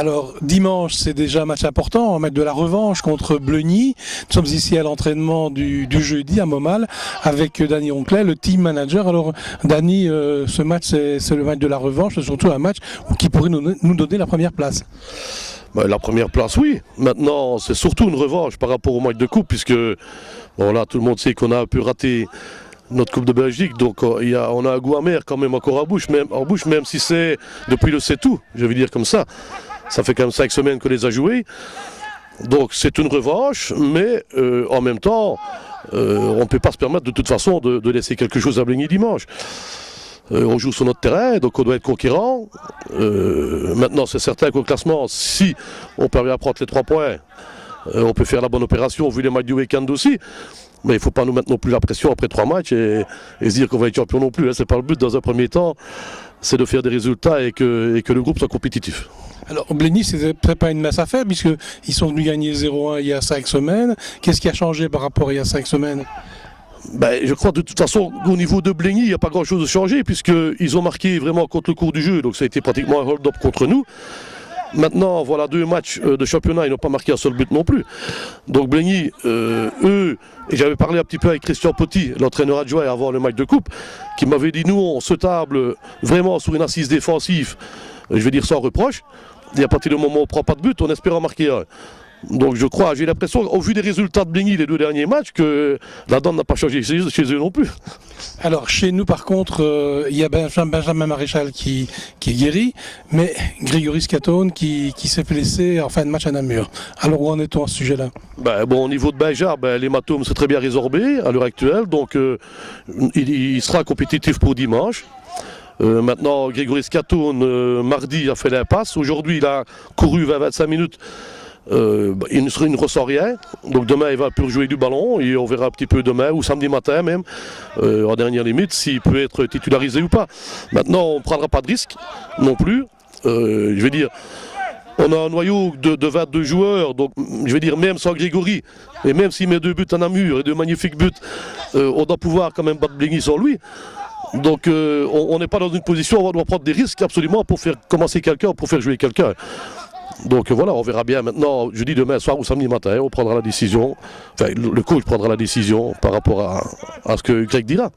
Alors, dimanche, c'est déjà un match important, on va mettre de la revanche contre Bleugny. Nous sommes ici à l'entraînement du jeudi à Montmal avec Danny Onclet, le team manager. Alors, Danny, ce match, c'est le match de la revanche, c'est surtout un match qui pourrait nous donner la première place. La première place, oui. Maintenant, c'est surtout une revanche par rapport au match de coupe, puisque bon, là, tout le monde sait qu'on a un peu raté notre Coupe de Belgique, donc on a un goût amer quand même encore en bouche, même si c'est depuis le c'est tout, je vais dire comme ça. Ça fait quand même 5 semaines qu'on les a joués. Donc c'est une revanche, mais en même temps, on ne peut pas se permettre de toute façon de laisser quelque chose à Bleugny dimanche. On joue sur notre terrain, donc on doit être conquérant. Maintenant, c'est certain qu'au classement, si on parvient à prendre les 3 points, on peut faire la bonne opération, vu les matchs du week-end aussi. Mais il ne faut pas nous mettre non plus la pression après 3 matchs et se dire qu'on va être champion non plus. Ce n'est pas le but dans un premier temps, c'est de faire des résultats et que le groupe soit compétitif. Alors, Bleugny, ce n'est pas une masse à faire, puisqu'ils sont venus gagner 0-1 il y a 5 semaines. Qu'est-ce qui a changé par rapport à il y a 5 semaines ? Je crois de toute façon, au niveau de Bleugny, il n'y a pas grand-chose de changé, puisqu'ils ont marqué vraiment contre le cours du jeu, donc ça a été pratiquement un hold-up contre nous. Maintenant, voilà 2 matchs de championnat, ils n'ont pas marqué un seul but non plus. Donc Bleugny, eux, et j'avais parlé un petit peu avec Christian Petit, l'entraîneur adjoint avant le match de coupe, qui m'avait dit, nous, on se table vraiment sur une assise défensive, je vais dire sans reproche, et à partir du moment où on ne prend pas de but, on espère en marquer un. Donc je crois, j'ai l'impression, au vu des résultats de Bleugny les 2 derniers matchs, que la donne n'a pas changé chez eux non plus. Alors chez nous par contre, il y a Benjamin Maréchal qui est guéri, mais Grégory Scatone qui s'est blessé en fin de match à Namur. Alors où en est-on à ce sujet-là ? Au niveau de Benjamin, l'hématome s'est très bien résorbé à l'heure actuelle, donc il sera compétitif pour dimanche. Maintenant, Grégory Scatone, mardi, a fait l'impasse. Aujourd'hui, il a couru 20-25 minutes. Il ne ressent rien, donc demain il va plus jouer du ballon et on verra un petit peu demain ou samedi matin même, en dernière limite, s'il peut être titularisé ou pas. Maintenant on ne prendra pas de risque non plus, je vais dire, on a un noyau de 22 joueurs, donc je vais dire même sans Grégory, et même s'il met 2 buts à Namur et 2 magnifiques buts, on doit pouvoir quand même battre Bleugny sans lui. Donc on n'est pas dans une position où on doit prendre des risques absolument pour faire commencer quelqu'un, pour faire jouer quelqu'un. Donc voilà, on verra bien maintenant, jeudi, demain soir ou samedi matin, on prendra la décision, enfin le coach prendra la décision par rapport à ce que Greg dit là.